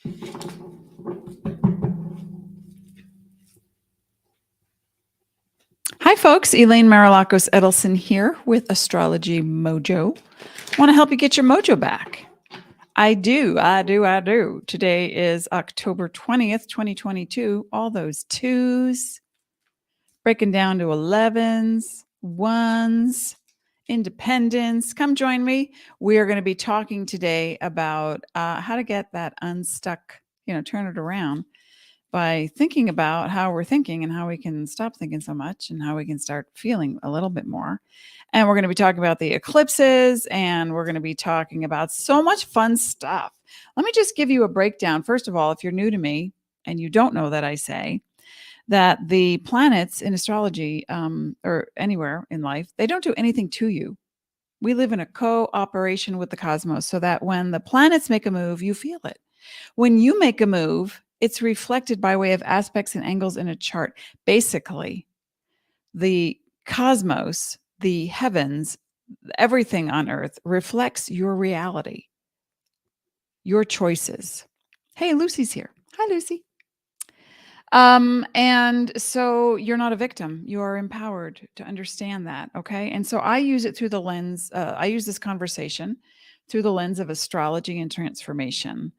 Hi, folks. Elaine Marolakos Edelson here with AstrologyMojo. Want to help you get your mojo back? I do. Today is October 20th, 2022. All those twos, breaking down to 11s, ones, independence. Come join me. We are going to be talking today about how to get that unstuck, turn it around by thinking about how we're thinking and how we can stop thinking so much and how we can start feeling a little bit more. And we're going to be talking about the eclipses, and we're going to be talking about so much fun stuff. Let me just give you a breakdown. First of all, if you're new to me and you don't know that I say that the planets in astrology or anywhere in life, they don't do anything to you. We live in a cooperation with the cosmos so that when the planets make a move, you feel it. When you make a move, it's reflected by way of aspects and angles in a chart. Basically, the cosmos, the heavens, everything on earth reflects your reality, your choices. Hey, Lucy's here. Hi, Lucy. And so you're not a victim. You are empowered to understand that. Okay. And so I use it through the lens, I use this conversation through the lens of astrology and transformation.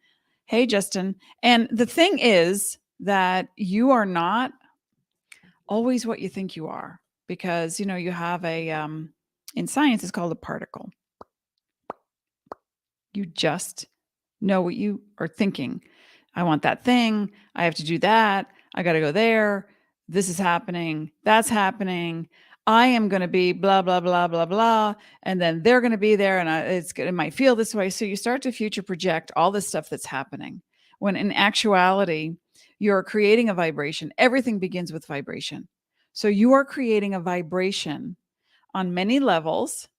Hey, Justin. And the thing is that you are not always what you think you are, because, you have in science, it's called a particle. You just know what you are thinking. I want that thing. I have to do that. I got to go there. This is happening. That's happening. I am going to be blah, blah, blah, blah, blah. And then they're going to be there, and it might feel this way. So you start to future project all this stuff that's happening, when in actuality, you're creating a vibration. Everything begins with vibration. So you are creating a vibration on many levels.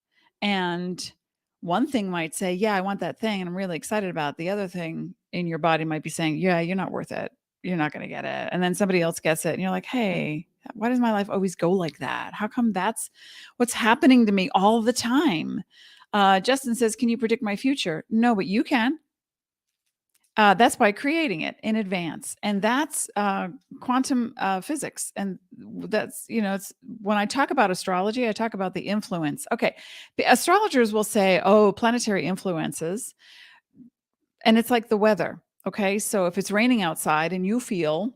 And one thing might say, yeah, I want that thing, and I'm really excited about it. The other thing in your body might be saying, yeah, you're not worth it. You're not going to get it. And then somebody else gets it. And you're like, hey, why does my life always go like that? How come that's what's happening to me all the time? Justin says, can you predict my future? No, but you can. That's by creating it in advance. And that's quantum physics. And that's, it's when I talk about astrology, I talk about the influence. Okay. The astrologers will say, oh, planetary influences. And it's like the weather. Okay. So if it's raining outside and you feel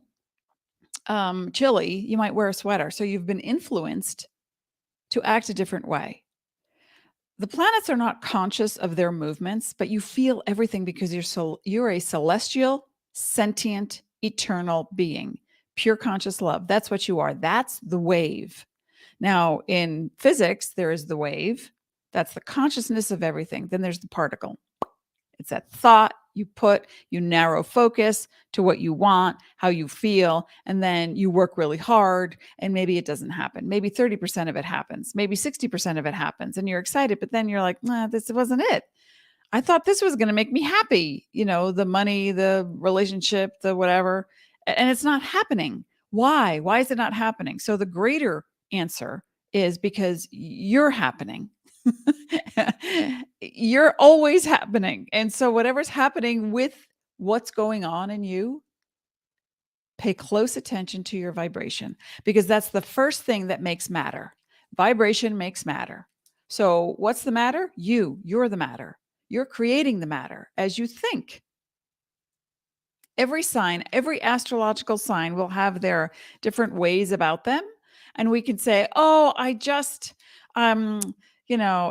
chilly, you might wear a sweater. So you've been influenced to act a different way. The planets are not conscious of their movements, but you feel everything because you're a celestial, sentient, eternal being, pure conscious love. That's what you are. That's the wave. Now, in physics, there is the wave. That's the consciousness of everything. Then there's the particle. It's that thought you narrow focus to what you want, how you feel, and then you work really hard, and maybe it doesn't happen. Maybe 30% of it happens. Maybe 60% of it happens, and you're excited, but then you're like, nah, this wasn't it. I thought this was going to make me happy. The money, the relationship, the whatever, and it's not happening. Why? Why is it not happening? So the greater answer is because you're happening. You're always happening. And so whatever's happening with what's going on in you, pay close attention to your vibration, because that's the first thing that makes matter. Vibration makes matter. So what's the matter? You're the matter. You're creating the matter as you think. Every sign, every astrological sign will have their different ways about them. And we can say, oh,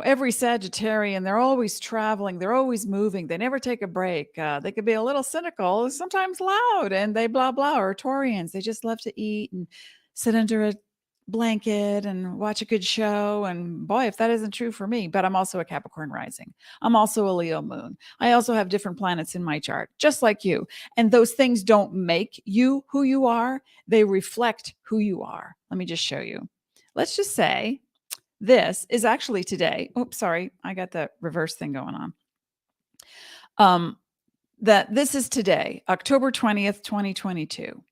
every Sagittarian, they're always traveling, they're always moving, they never take a break. They could be a little cynical, sometimes loud, and they blah, blah. Or Taurians, they just love to eat and sit under a blanket and watch a good show. And boy, if that isn't true for me, but I'm also a Capricorn rising. I'm also a Leo moon. I also have different planets in my chart, just like you. And those things don't make you who you are. They reflect who you are. Let me just show you. Let's just say this is actually today. Oops, sorry. I got the reverse thing going on. That this is today, October 20th, 2022.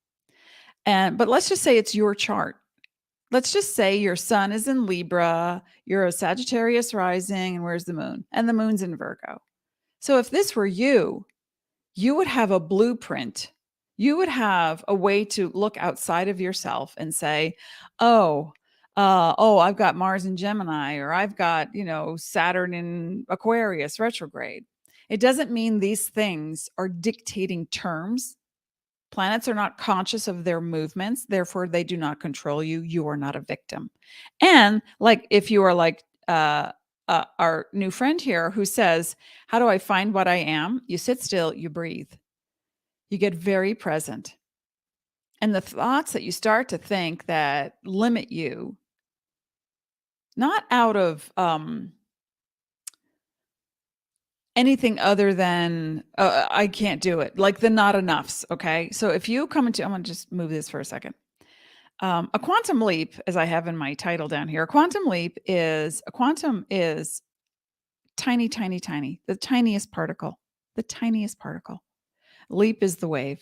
But let's just say it's your chart. Let's just say your sun is in Libra, you're a Sagittarius rising, and where's the moon? And the moon's in Virgo. So if this were you, you would have a blueprint. You would have a way to look outside of yourself and say, oh, I've got Mars in Gemini, or I've got, Saturn in Aquarius retrograde. It doesn't mean these things are dictating terms. Planets are not conscious of their movements, therefore they do not control you. You are not a victim. And like if you are like our new friend here who says, how do I find what I am? You sit still, you breathe, you get very present. And the thoughts that you start to think that limit you, not out of anything other than I can't do it, like the not enoughs. Okay. So if you come into, I'm going to just move this for a second. A quantum leap, as I have in my title down here, a quantum is tiny, tiny, tiny, the tiniest particle, the tiniest particle. Leap is the wave.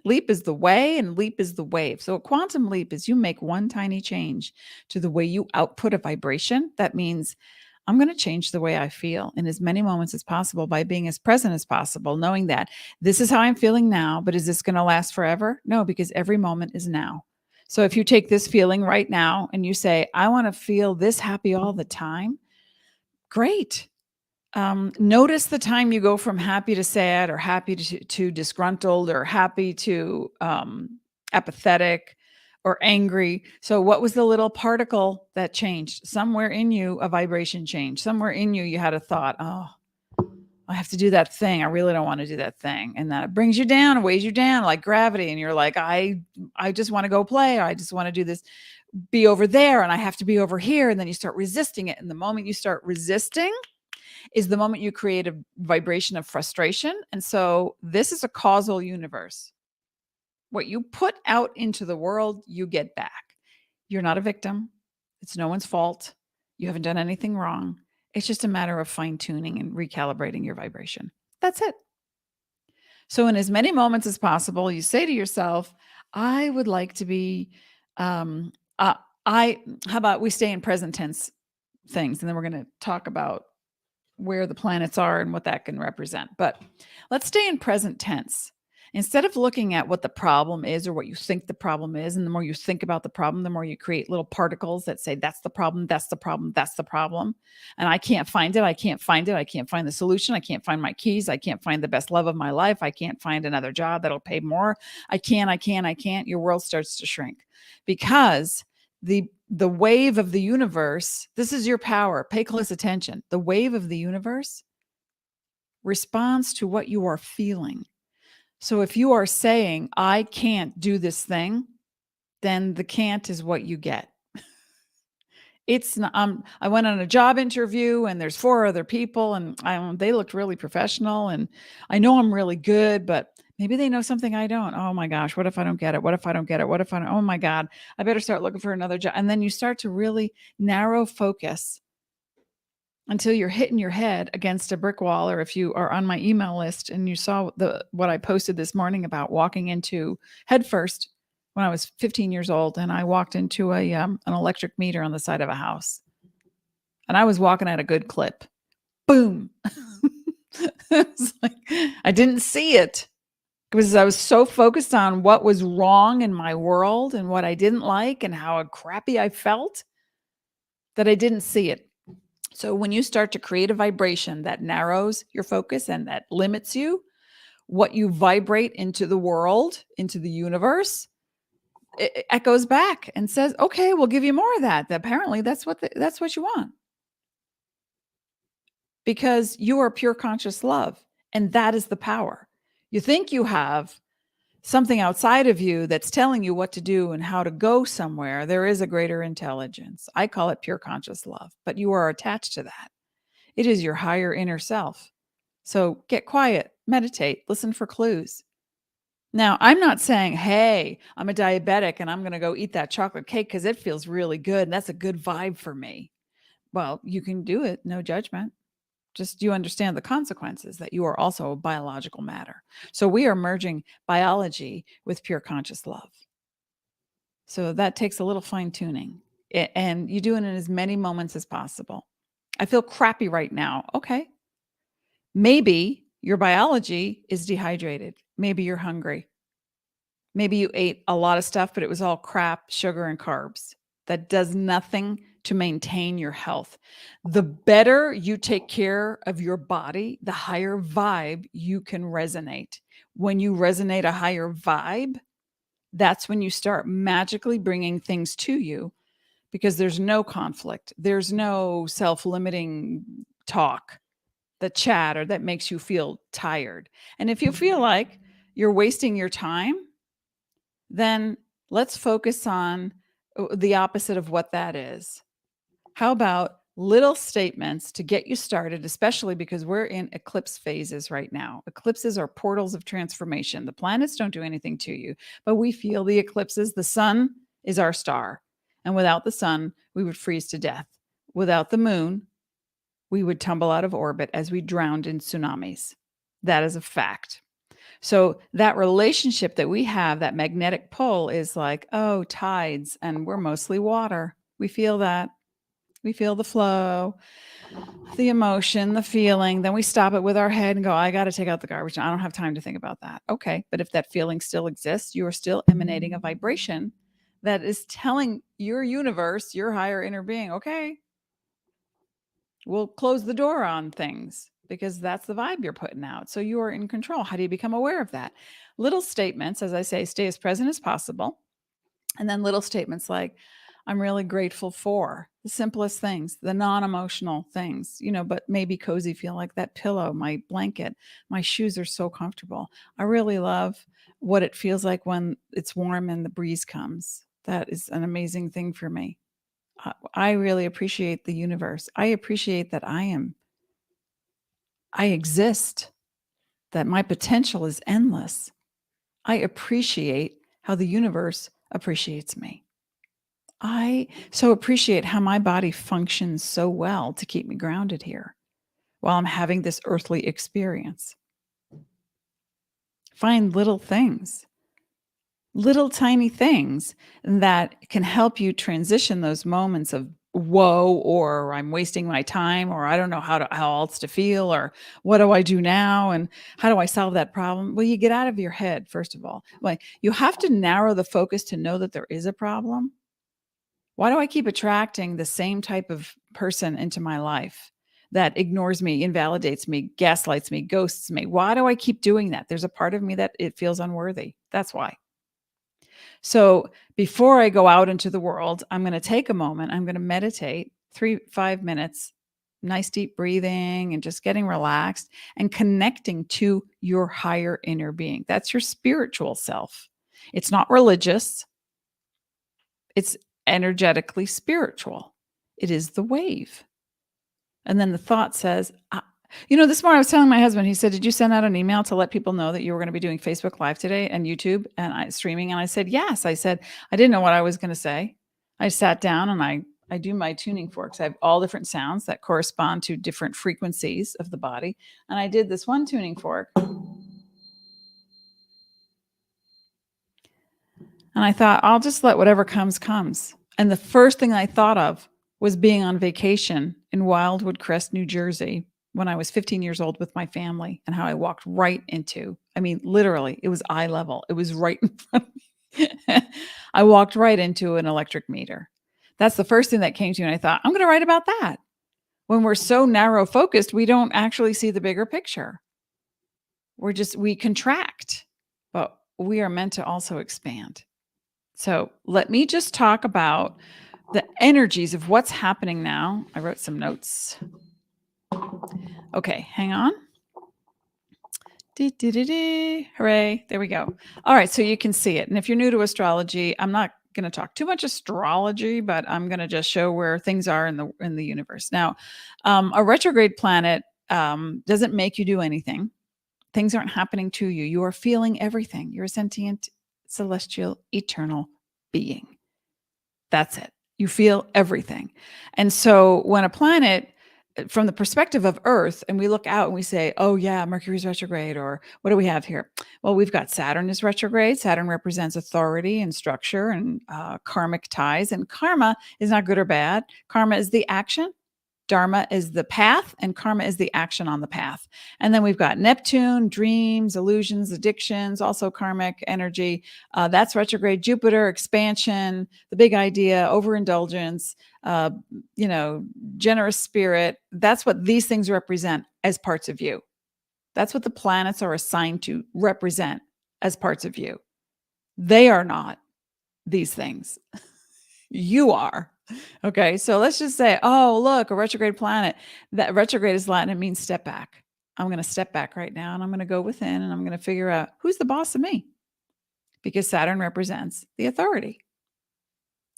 leap is the way, and leap is the wave. So a quantum leap is you make one tiny change to the way you output a vibration. That means I'm going to change the way I feel in as many moments as possible by being as present as possible, knowing that this is how I'm feeling now, but is this going to last forever? No, because every moment is now. So if you take this feeling right now and you say, I want to feel this happy all the time, great. Notice the time you go from happy to sad, or happy to disgruntled, or happy to apathetic or angry. So what was the little particle that changed? Somewhere in you, a vibration changed. Somewhere in you, you had a thought, oh, I have to do that thing. I really don't want to do that thing. And that brings you down, weighs you down like gravity. And you're like, I just want to go play. Or I just want to do this, be over there. And I have to be over here. And then you start resisting it. And the moment you start resisting is the moment you create a vibration of frustration. And so this is a causal universe. What you put out into the world, you get back. You're not a victim. It's no one's fault. You haven't done anything wrong. It's just a matter of fine tuning and recalibrating your vibration. That's it. So in as many moments as possible, you say to yourself, I would like to be, how about we stay in present tense things, and then we're going to talk about where the planets are and what that can represent. But let's stay in present tense. Instead of looking at what the problem is or what you think the problem is, and the more you think about the problem, the more you create little particles that say, that's the problem, that's the problem, that's the problem. And I can't find it. I can't find it. I can't find the solution. I can't find my keys. I can't find the best love of my life. I can't find another job that'll pay more. I can't. Your world starts to shrink because the wave of the universe, this is your power. Pay close attention. The wave of the universe responds to what you are feeling. So if you are saying, I can't do this thing, then the can't is what you get. It's not, I went on a job interview and there's 4 other people and they looked really professional and I know I'm really good, but maybe they know something I don't. Oh my gosh, what if I don't get it? What if I don't get it? What if I don't, oh my God, I better start looking for another job. And then you start to really narrow focus until you're hitting your head against a brick wall. Or if you are on my email list and you saw what I posted this morning about walking into head first when I was 15 years old, and I walked into an electric meter on the side of a house, and I was walking at a good clip. Boom. It's like, I didn't see it because I was so focused on what was wrong in my world and what I didn't like and how crappy I felt that I didn't see it. So when you start to create a vibration that narrows your focus and that limits you, what you vibrate into the world, into the universe, it echoes back and says, okay, we'll give you more of that. Apparently that's what you want. Because you are pure conscious love. And that is the power. You think you have something outside of you that's telling you what to do and how to go somewhere. There is a greater intelligence. I call it pure conscious love, but you are attached to that. It is your higher inner self. So get quiet, meditate, listen for clues. Now, I'm not saying, hey, I'm a diabetic and I'm going to go eat that chocolate cake because it feels really good. And that's a good vibe for me. Well, you can do it. No judgment. Just you understand the consequences that you are also a biological matter. So we are merging biology with pure conscious love. So that takes a little fine tuning, and you do it in as many moments as possible. I feel crappy right now. Okay. Maybe Your biology is dehydrated. Maybe you're hungry. Maybe you ate a lot of stuff, but it was all crap, sugar, and carbs. That does nothing to maintain your health. The better you take care of your body, the higher vibe you can resonate. When you resonate a higher vibe, that's when you start magically bringing things to you because there's no conflict. There's no self-limiting talk, the chatter that makes you feel tired. And if you feel like you're wasting your time, then let's focus on the opposite of what that is. How about little statements to get you started, especially because we're in eclipse phases right now. Eclipses are portals of transformation. The planets don't do anything to you, but we feel the eclipses. The sun is our star. And without the sun, we would freeze to death. Without the moon, we would tumble out of orbit as we drowned in tsunamis. That is a fact. So that relationship that we have, that magnetic pull is like, oh, tides, and we're mostly water. We feel that. We feel the flow, the emotion, the feeling. Then we stop it with our head and go, I got to take out the garbage. I don't have time to think about that. Okay. But if that feeling still exists, you are still emanating a vibration that is telling your universe, your higher inner being, okay, we'll close the door on things because that's the vibe you're putting out. So you are in control. How do you become aware of that? Little statements, as I say, stay as present as possible. And then little statements like, I'm really grateful for the simplest things, the non-emotional things, but maybe cozy, feel like that pillow, my blanket, my shoes are so comfortable. I really love what it feels like when it's warm and the breeze comes. That is an amazing thing for me. I really appreciate the universe. I appreciate that I exist, that my potential is endless. I appreciate how the universe appreciates me. I so appreciate how my body functions so well to keep me grounded here while I'm having this earthly experience. Find little things, little tiny things that can help you transition those moments of whoa, or I'm wasting my time, or I don't know how else to feel, or what do I do now, and how do I solve that problem? Well, you get out of your head, first of all. Like, you have to narrow the focus to know that there is a problem. Why do I keep attracting the same type of person into my life that ignores me, invalidates me, gaslights me, ghosts me? Why do I keep doing that? There's a part of me that it feels unworthy. That's why. So before I go out into the world, I'm going to take a moment. I'm going to meditate 5 minutes, nice deep breathing and just getting relaxed and connecting to your higher inner being. That's your spiritual self. It's not religious. It's energetically spiritual. It is the wave. And then the thought says, this morning I was telling my husband, he said, did you send out an email to let people know that you were going to be doing Facebook Live today and YouTube and streaming? And I said, yes. I said, I didn't know what I was going to say. I sat down and I do my tuning forks. I have all different sounds that correspond to different frequencies of the body. And I did this one tuning fork. And I thought, I'll just let whatever comes. And the first thing I thought of was being on vacation in Wildwood Crest, New Jersey, when I was 15 years old with my family, and how I walked right into, literally, it was eye level. It was right in front of me. I walked right into an electric meter. That's the first thing that came to me. And I thought, I'm going to write about that. When we're so narrow focused, we don't actually see the bigger picture. We contract, but we are meant to also expand. So let me just talk about the energies of what's happening now. I wrote some notes. Okay, hang on. Hooray. There we go. All right, so you can see it. And if you're new to astrology, I'm not going to talk too much astrology, but I'm going to just show where things are in the universe. Now, a retrograde planet doesn't make you do anything. Things aren't happening to you. You are feeling everything. You're a sentient, celestial, eternal being. That's it. You feel everything. And so when a planet, from the perspective of Earth, and we look out and we say, oh yeah, Mercury's retrograde, or what do we have here? Well, we've got Saturn is retrograde. Saturn represents authority and structure and karmic ties. And karma is not good or bad. Karma is the action Dharma is the path, and karma is the action on the path. And then we've got Neptune, dreams, illusions, addictions, also karmic energy. That's retrograde. Jupiter, expansion, the big idea, overindulgence, uh, generous spirit. That's what these things represent as parts of you. That's what the planets are assigned to represent as parts of you. They are not these things. You are. Okay, so let's just say, oh, look, a retrograde planet. That retrograde is Latin. It means step back. I'm going to step back right now and I'm going to go within and I'm going to figure out who's the boss of me, because Saturn represents the authority.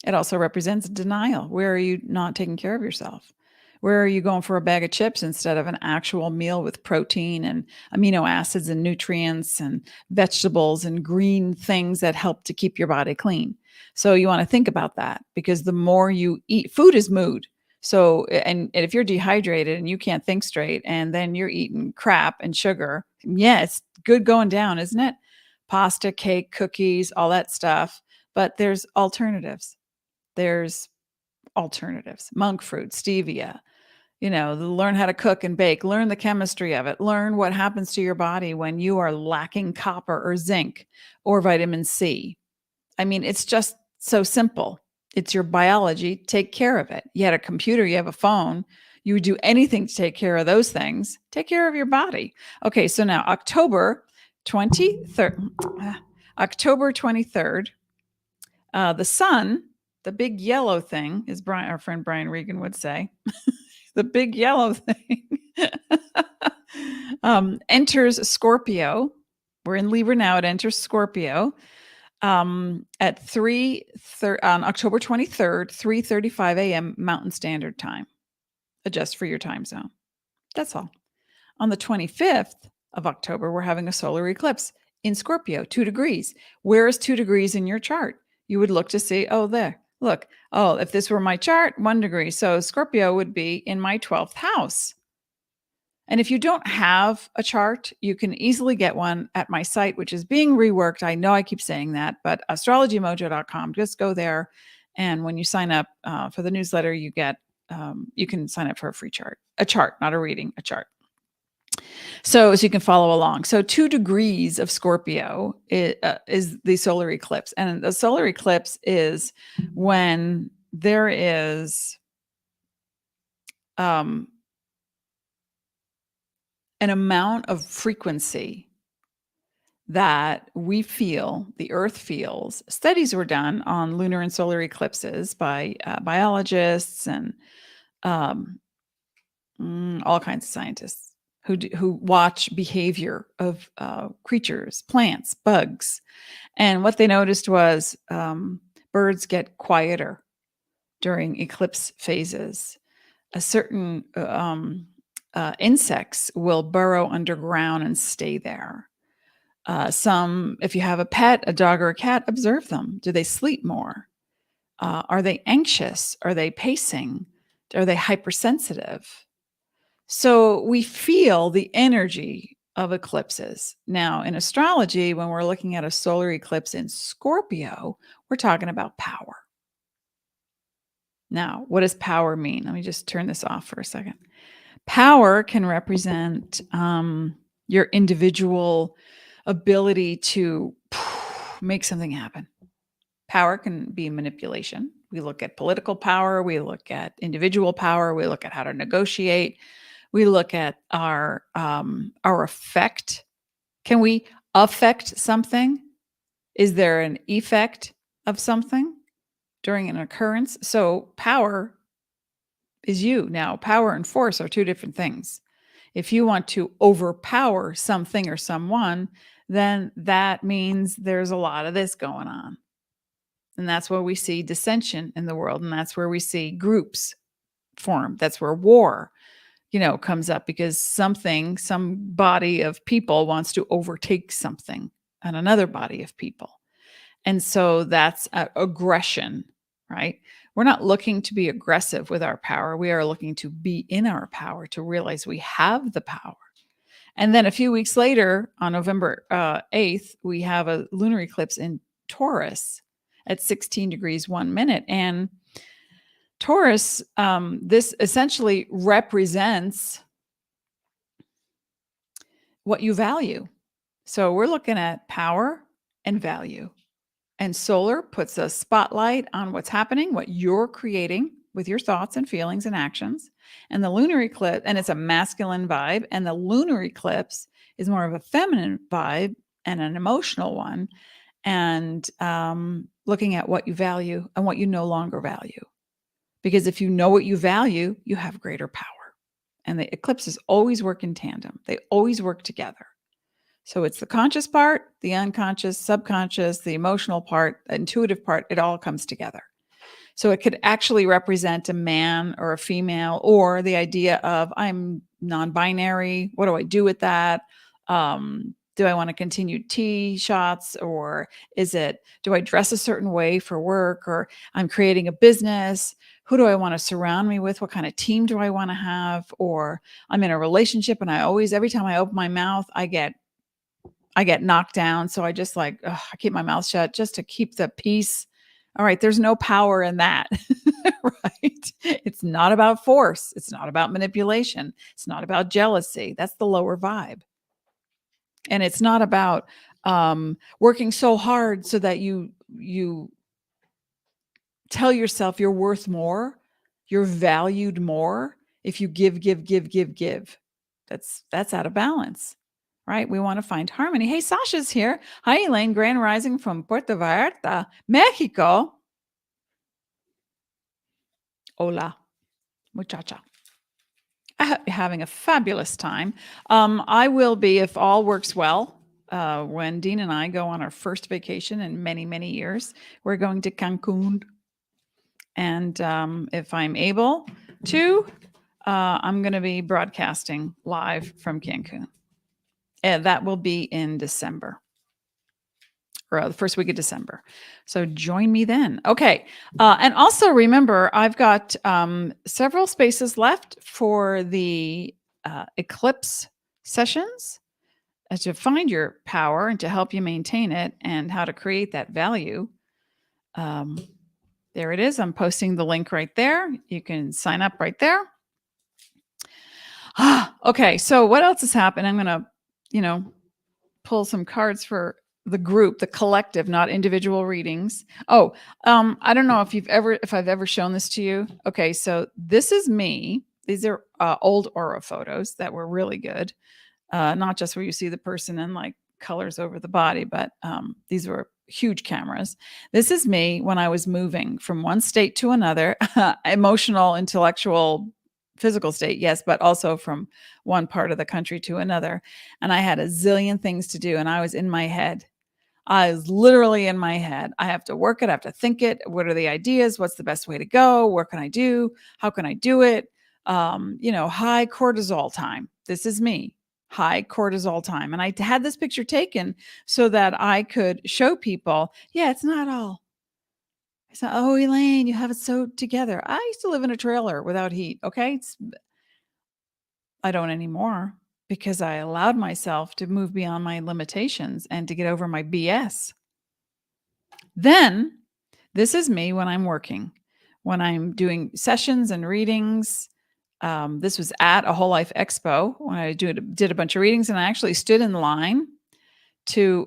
It also represents denial. Where are you not taking care of yourself? Where are you going for a bag of chips instead of an actual meal with protein and amino acids and nutrients and vegetables and green things that help to keep your body clean? So you want to think about that, because the more you eat, food is mood. So, and if you're dehydrated and you can't think straight and then you're eating crap and sugar, yeah, it's good going down, isn't it? Pasta, cake, cookies, all that stuff. But there's alternatives. There's alternatives, monk fruit, stevia, learn how to cook and bake, learn the chemistry of it, learn what happens to your body when you are lacking copper or zinc or vitamin C. I mean, it's just so simple. It's your biology. Take care of it. You had a computer, you have a phone, you would do anything to take care of those things. Take care of your body. Okay, so now October 23rd, October 23rd, the sun, the big yellow thing, as our friend Brian Regan would say, the big yellow thing enters Scorpio. We're in Libra now. It enters Scorpio at on October 23rd, 3:35 a.m. Mountain Standard Time. Adjust for your time zone. That's all. On the 25th of October, we're having a solar eclipse in Scorpio, 2 degrees. Where is 2 degrees in your chart? You would look to see, oh, there. Look, oh, if this were my chart, 1 degree. So Scorpio would be in my 12th house. And if you don't have a chart, you can easily get one at my site, which is being reworked. I know I keep saying that, but astrologymojo.com. Just go there. And when you sign up for the newsletter, you can sign up for a free chart, not a reading, a chart. So you can follow along. So 2 degrees of Scorpio is the solar eclipse. And the solar eclipse is when there is an amount of frequency that we feel, the Earth feels. Studies were done on lunar and solar eclipses by biologists and all kinds of scientists who watch behavior of creatures, plants, bugs. And what they noticed was birds get quieter during eclipse phases. A certain insects will burrow underground and stay there. If you have a pet, a dog or a cat, observe them. Do they sleep more? Are they anxious? Are they pacing? Are they hypersensitive? So we feel the energy of eclipses. Now, in astrology, when we're looking at a solar eclipse in Scorpio, we're talking about power. Now, what does power mean? Let me just turn this off for a second. Power can represent your individual ability to make something happen. Power can be manipulation. We look at political power. We look at individual power. We look at how to negotiate. We look at our effect. Can we affect something? Is there an effect of something during an occurrence? So power is you. Now, power and force are 2 different things. If you want to overpower something or someone, then that means there's a lot of this going on. And that's where we see dissension in the world. And that's where we see groups form. That's where war comes up, because some body of people wants to overtake something on another body of people. And so that's aggression, right? We're not looking to be aggressive with our power. We are looking to be in our power, to realize we have the power. And then a few weeks later, on November 8th, we have a lunar eclipse in Taurus at 16 degrees 1 minute. And Taurus, this essentially represents what you value. So we're looking at power and value. And solar puts a spotlight on what's happening, what you're creating with your thoughts and feelings and actions. And the lunar eclipse, and it's a masculine vibe, and the lunar eclipse is more of a feminine vibe and an emotional one. And looking at what you value and what you no longer value. Because if you know what you value, you have greater power. And the eclipses always work in tandem, they always work together. So it's the conscious part, the unconscious, subconscious, the emotional part, the intuitive part, it all comes together. So it could actually represent a man or a female, or the idea of I'm non-binary. What do I do with that? Do I want to continue tea shots, or do I dress a certain way for work, or I'm creating a business? Who do I want to surround me with? What kind of team do I want to have? Or I'm in a relationship and every time I open my mouth, I get knocked down. So I just I keep my mouth shut just to keep the peace. All right. There's no power in that, right? It's not about force. It's not about manipulation. It's not about jealousy. That's the lower vibe. And it's not about working so hard so that you tell yourself you're worth more, you're valued more if you give. That's out of balance. Right? We want to find harmony. Hey, Sasha's here. Hi, Elaine, Grand Rising from Puerto Vallarta, Mexico. Hola, muchacha. I hope you're having a fabulous time. I will be, if all works well, when Dean and I go on our first vacation in many, many years. We're going to Cancun. And if I'm able to, I'm going to be broadcasting live from Cancun. And that will be in December, or the first week of December. So join me then. Okay. And also remember, I've got several spaces left for the Eclipse sessions to find your power and to help you maintain it and how to create that value. There it is. I'm posting the link right there. You can sign up right there. Okay. So what else has happened? I'm going to, pull some cards for the group, the collective, not individual readings. Oh, I don't know if I've ever shown this to you. Okay. So this is me. These are old aura photos that were really good. Not just where you see the person and like colors over the body, but these were huge cameras. This is me when I was moving from one state to another, emotional, intellectual, physical state, yes, but also from one part of the country to another. And I had a zillion things to do, and I was in my head. I was literally in my head. I have to work it. I have to think it. What are the ideas? What's the best way to go? What can I do? How can I do it? High cortisol time. This is me. High cortisol time. And I had this picture taken so that I could show people, yeah, it's not, oh, Elaine, you have it so together. I used to live in a trailer without heat. Okay. I don't anymore because I allowed myself to move beyond my limitations and to get over my BS. Then this is me when I'm working, when I'm doing sessions and readings. This was at a Whole Life Expo when I did a bunch of readings, and I actually stood in line to,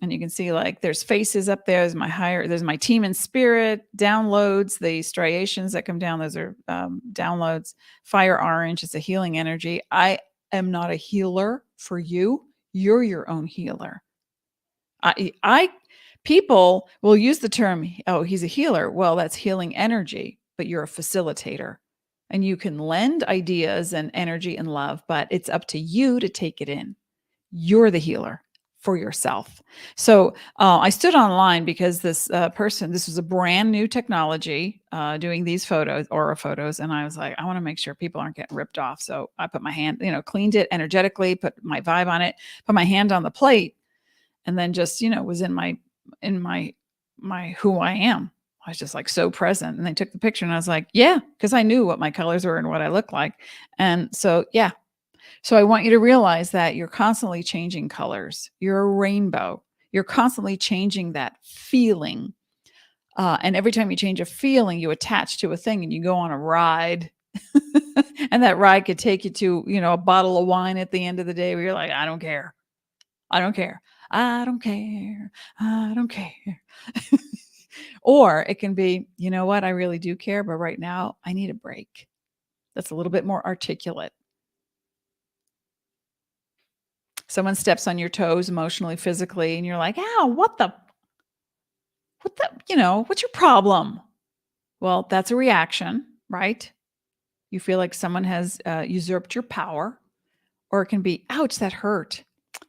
and you can see like there's faces up there. There's my team in spirit, downloads, the striations that come down. Those are downloads. Fire orange is a healing energy. I am not a healer for you. You're your own healer. People will use the term, oh, he's a healer. Well, that's healing energy, but you're a facilitator. And you can lend ideas and energy and love, but it's up to you to take it in. You're the healer for yourself. So I stood online because this was a brand new technology doing these photos, aura photos. And I was like, I want to make sure people aren't getting ripped off. So I put my hand, cleaned it energetically, put my vibe on it, put my hand on the plate, and then just, was in my who I am. I was just like so present. And they took the picture and I was like, yeah, because I knew what my colors were and what I looked like. And so, yeah. So I want you to realize that you're constantly changing colors. You're a rainbow. You're constantly changing that feeling. And every time you change a feeling, you attach to a thing and you go on a ride. And that ride could take you to, a bottle of wine at the end of the day where you're like, I don't care. I don't care. I don't care. I don't care. Or it can be, you know what? I really do care, but right now I need a break. That's a little bit more articulate. Someone steps on your toes emotionally, physically, and you're like, ow, what's your problem? Well, that's a reaction, right? You feel like someone has usurped your power, or it can be, ouch, that hurt.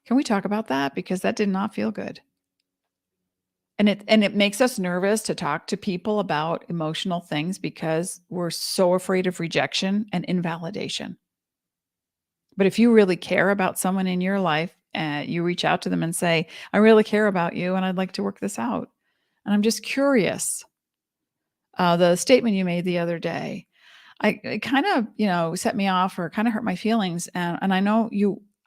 Can we talk about that? Because that did not feel good. And it makes us nervous to talk to people about emotional things because we're so afraid of rejection and invalidation. But if you really care about someone in your life, you reach out to them and say, I really care about you and I'd like to work this out. And I'm just curious. The statement you made the other day, it kind of, set me off or kind of hurt my feelings. And I know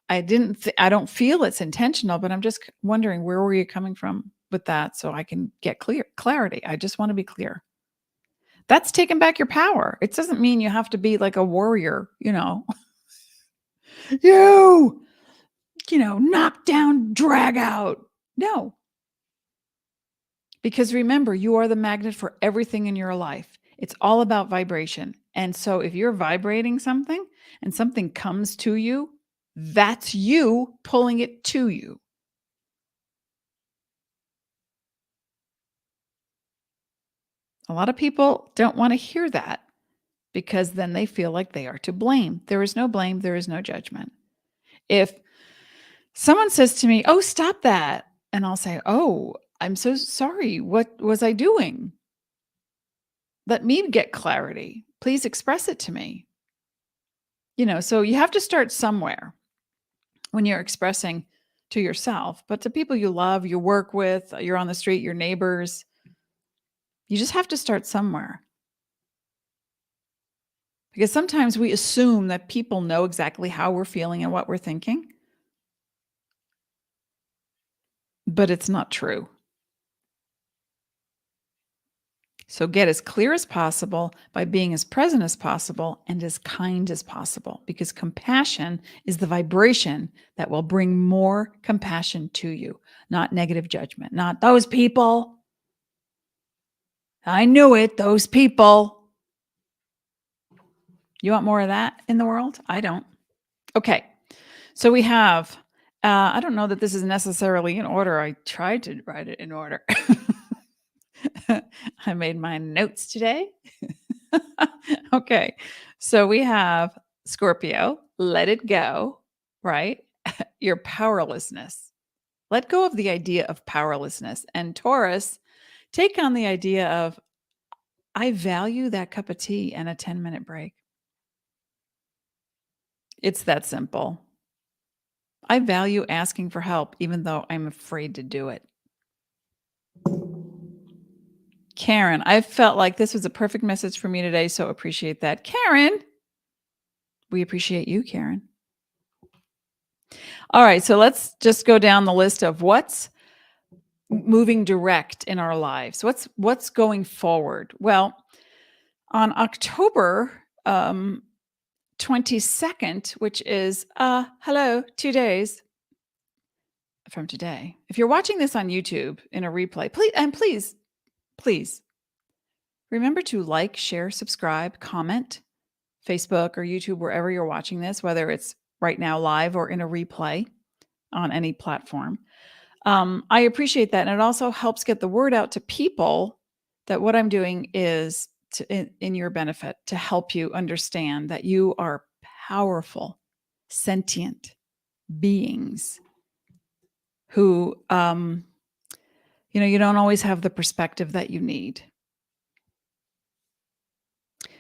I don't feel it's intentional, but I'm just wondering, where were you coming from with that so I can get clarity? I just want to be clear. That's taking back your power. It doesn't mean you have to be like a warrior, knock down, drag out. No. Because remember, you are the magnet for everything in your life. It's all about vibration. And so if you're vibrating something and something comes to you, that's you pulling it to you. A lot of people don't want to hear that because then they feel like they are to blame. There is no blame. There is no judgment. If someone says to me, oh, stop that. And I'll say, oh, I'm so sorry. What was I doing? Let me get clarity. Please express it to me. So you have to start somewhere when you're expressing to yourself, but to people you love, you work with, you're on the street, your neighbors. You just have to start somewhere. Because sometimes we assume that people know exactly how we're feeling and what we're thinking, but it's not true. So get as clear as possible by being as present as possible and as kind as possible, because compassion is the vibration that will bring more compassion to you, not negative judgment, not those people. I knew it, those people. You want more of that in the world? I don't. Okay. So we have, I don't know that this is necessarily in order. I tried to write it in order. I made my notes today. Okay. So we have Scorpio, let it go, right? Your powerlessness. Let go of the idea of powerlessness. And Taurus, take on the idea of, I value that cup of tea and a 10-minute break. It's that simple. I value asking for help, even though I'm afraid to do it. Karen, I felt like this was a perfect message for me today, so appreciate that. Karen, we appreciate you, Karen. All right, so let's just go down the list of what's moving direct in our lives. What's going forward? Well, on October 22nd, which is 2 days from today. If you're watching this on YouTube in a replay, please remember to like, share, subscribe, comment, Facebook or YouTube, wherever you're watching this, whether it's right now live or in a replay on any platform. I appreciate that. And it also helps get the word out to people that what I'm doing is in your benefit, to help you understand that you are powerful, sentient beings who, you don't always have the perspective that you need.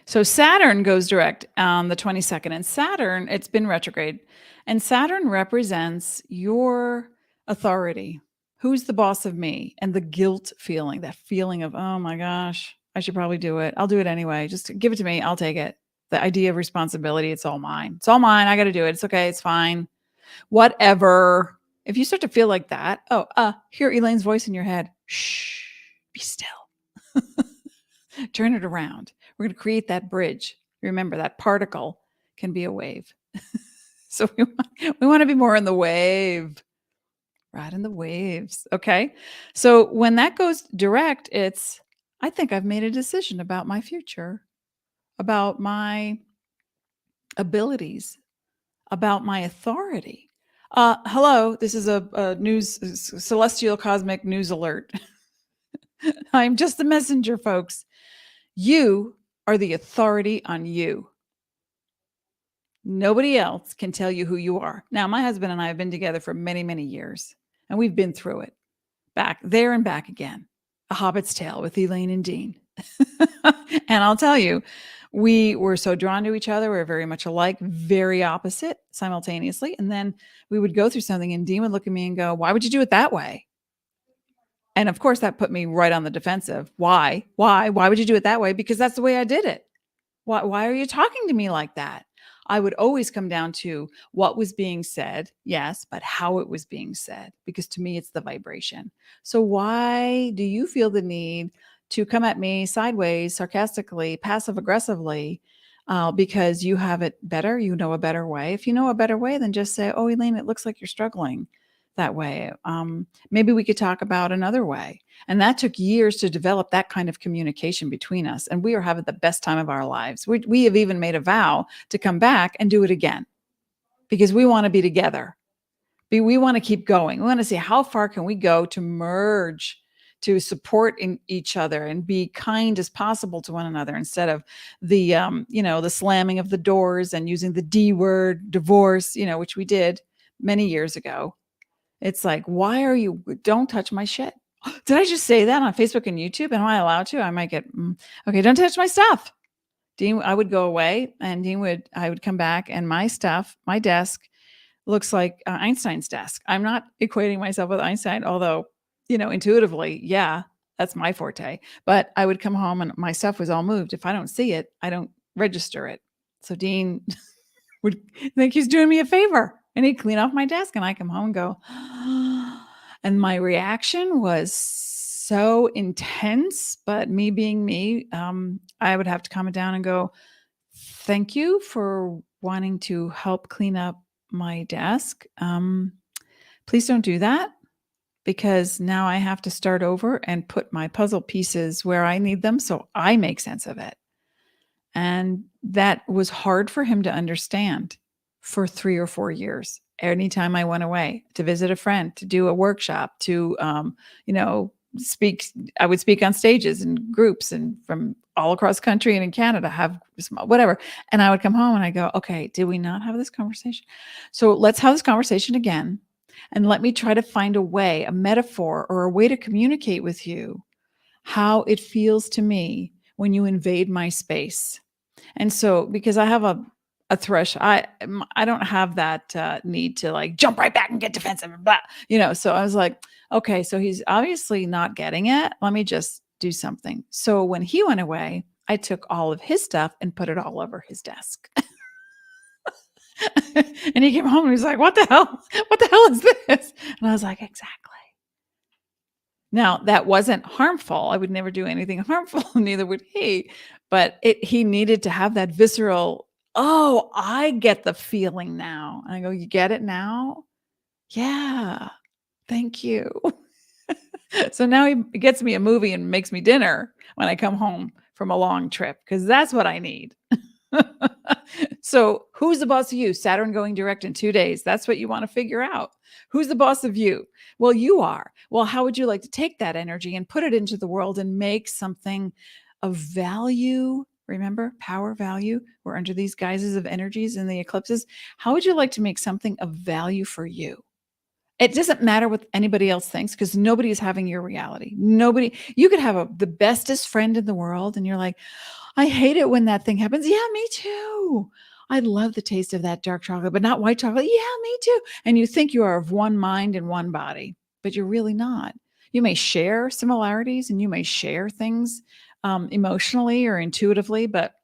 So Saturn goes direct on the 22nd, and Saturn, it's been retrograde, and Saturn represents your authority. Who's the boss of me? And the guilt feeling, that feeling of, oh my gosh, I should probably do it. I'll do it anyway. Just give it to me. I'll take it. The idea of responsibility, it's all mine. It's all mine. I got to do it. It's okay. It's fine. Whatever. If you start to feel like that, hear Elaine's voice in your head. Shh, be still. Turn it around. We're going to create that bridge. Remember, that particle can be a wave. So we want to be more in the wave, right in the waves. Okay. So when that goes direct, it's, I think I've made a decision about my future, about my abilities, about my authority. Hello, this is a news, celestial cosmic news alert. I'm just the messenger, folks. You are the authority on you. Nobody else can tell you who you are. Now, my husband and I have been together for many, many years, and we've been through it, back there and back again. A Hobbit's Tale with Elaine and Dean. And I'll tell you, we were so drawn to each other. We were very much alike, very opposite simultaneously. And then we would go through something, and Dean would look at me and go, "Why would you do it that way?" And of course, that put me right on the defensive. Why? Why? Why would you do it that way? Because that's the way I did it. Why are you talking to me like that? I would always come down to what was being said, yes, but how it was being said, because to me, it's the vibration. So why do you feel the need to come at me sideways, sarcastically, passive aggressively, because you have it better? You know a better way. If you know a better way, then just say, "Oh, Elaine, it looks like you're struggling that way. Maybe we could talk about another way." And that took years to develop that kind of communication between us. And we are having the best time of our lives. We have even made a vow to come back and do it again because we want to be together. We want to keep going. We want to see how far can we go to merge, to support in each other and be kind as possible to one another instead of the, the slamming of the doors and using the D word, divorce, which we did many years ago. It's like, why are you, don't touch my shit. Did I just say that on Facebook and YouTube? Am I allowed to? I might get, okay, don't touch my stuff. Dean, I would go away and I would come back and my stuff, my desk looks like Einstein's desk. I'm not equating myself with Einstein, although, intuitively, yeah, that's my forte. But I would come home and my stuff was all moved. If I don't see it, I don't register it. So Dean would think he's doing me a favor and he'd clean off my desk and I come home and go, and my reaction was so intense, but me being me, I would have to calm it down and go, "Thank you for wanting to help clean up my desk. Please don't do that because now I have to start over and put my puzzle pieces where I need them so I make sense of it." And that was hard for him to understand for 3 or 4 years. Anytime I went away to visit a friend, to do a workshop, to, speak, I would speak on stages and groups and from all across the country and in Canada, have whatever. And I would come home and I go, "Okay, did we not have this conversation? So let's have this conversation again. And let me try to find a way, a metaphor or a way to communicate with you how it feels to me when you invade my space." And so, because I have a thresh, I don't have that need to like jump right back and get defensive and blah, So I was like, okay, so he's obviously not getting it. Let me just do something. So when he went away, I took all of his stuff and put it all over his desk. And he came home and he's like, "What the hell? What the hell is this?" And I was like, "Exactly." Now, that wasn't harmful. I would never do anything harmful, neither would he. But he needed to have that visceral, "Oh, I get the feeling now." And I go, "You get it now?" "Yeah, thank you." So now he gets me a movie and makes me dinner when I come home from a long trip because that's what I need. So who's the boss of you? Saturn going direct in 2 days. That's what you want to figure out. Who's the boss of you? Well, you are. Well, how would you like to take that energy and put it into the world and make something of value? Remember, power, value. We're under these guises of energies in the eclipses. How would you like to make something of value for you? It doesn't matter what anybody else thinks because nobody is having your reality. Nobody, you could have the bestest friend in the world and you're like, "I hate it when that thing happens." "Yeah, me too. I love the taste of that dark chocolate, but not white chocolate." "Yeah, me too." And you think you are of one mind and one body, but you're really not. You may share similarities and you may share things emotionally or intuitively, but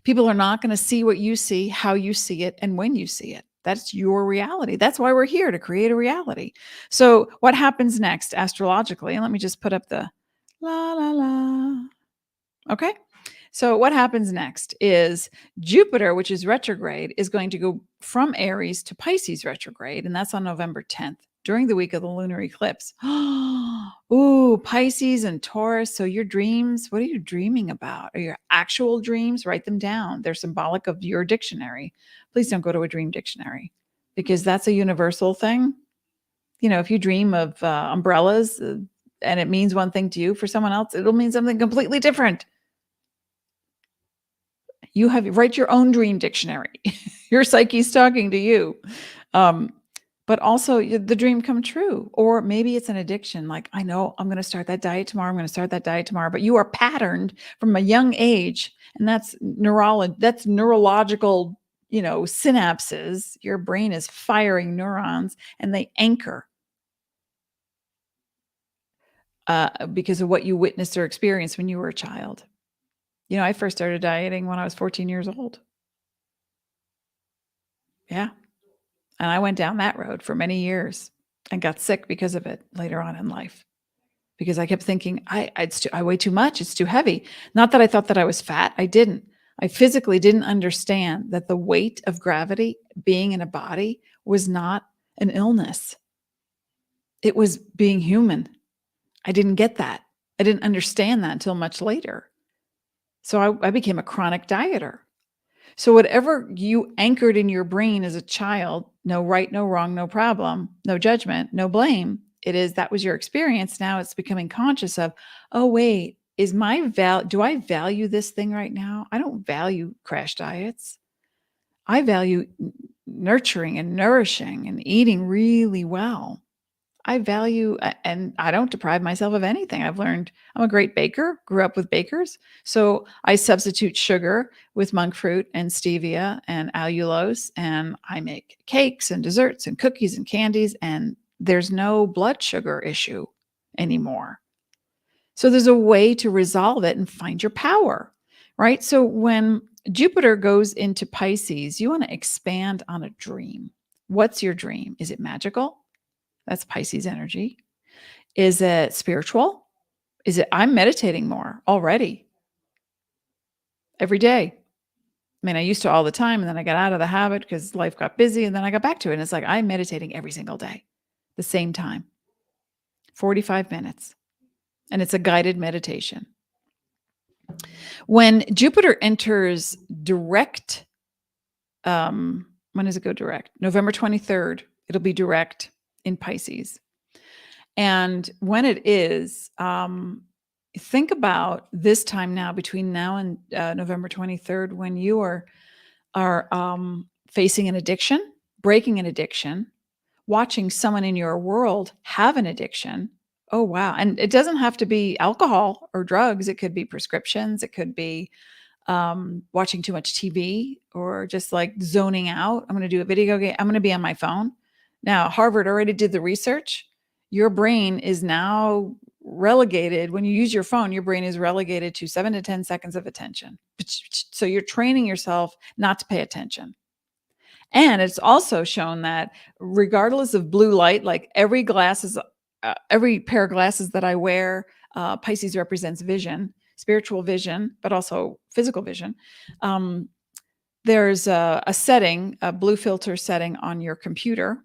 people are not going to see what you see, how you see it, and when you see it. That's your reality. That's why we're here, to create a reality. So what happens next astrologically? And let me just put up the La, la, la. Okay. So what happens next is Jupiter, which is retrograde, is going to go from Aries to Pisces retrograde, and that's on November 10th during the week of the lunar eclipse. Ooh, Pisces and Taurus. So your dreams, what are you dreaming about? Are your actual dreams? Write them down. They're symbolic of your dictionary. Please don't go to a dream dictionary because that's a universal thing. If you dream of umbrellas and it means one thing to you, for someone else, it'll mean something completely different. You write your own dream dictionary. Your psyche's talking to you. But also the dream come true. Or maybe it's an addiction. Like, I know I'm going to start that diet tomorrow. I'm going to start that diet tomorrow. But you are patterned from a young age. And that's neurological, synapses. Your brain is firing neurons and they anchor because of what you witnessed or experienced when you were a child. I first started dieting when I was 14 years old. Yeah. And I went down that road for many years and got sick because of it later on in life. Because I kept thinking, I weigh too much. It's too heavy. Not that I thought that I was fat. I didn't. I physically didn't understand that the weight of gravity being in a body was not an illness. It was being human. I didn't get that. I didn't understand that until much later. So I became a chronic dieter. So whatever you anchored in your brain as a child, no right, no wrong, no problem, no judgment, no blame, that was your experience. Now it's becoming conscious of, oh, wait, do I value this thing right now? I don't value crash diets. I value nurturing and nourishing and eating really well. I value, and I don't deprive myself of anything. I've learned I'm a great baker, grew up with bakers. So I substitute sugar with monk fruit and stevia and allulose, and I make cakes and desserts and cookies and candies, and there's no blood sugar issue anymore. So there's a way to resolve it and find your power, right? So when Jupiter goes into Pisces, you want to expand on a dream. What's your dream? Is it magical? That's Pisces energy. Is it spiritual? I'm meditating more already every day. I mean, I used to all the time, and then I got out of the habit because life got busy, and then I got back to it. And it's like I'm meditating every single day, the same time, 45 minutes. And it's a guided meditation. When Jupiter enters direct, when does it go direct? November 23rd, it'll be direct in Pisces. And when it is, think about this time now between now and November 23rd, when you are facing an addiction, breaking an addiction, watching someone in your world have an addiction. Oh, wow. And it doesn't have to be alcohol or drugs. It could be prescriptions. It could be watching too much TV or just like zoning out. I'm going to do a video game. I'm going to be on my phone. Now, Harvard already did the research. Your brain is now relegated. When you use your phone, your brain is relegated to 7 to 10 seconds of attention. So you're training yourself not to pay attention. And it's also shown that regardless of blue light, like every pair of glasses that I wear, Pisces represents vision, spiritual vision, but also physical vision. There's a setting, a blue filter setting on your computer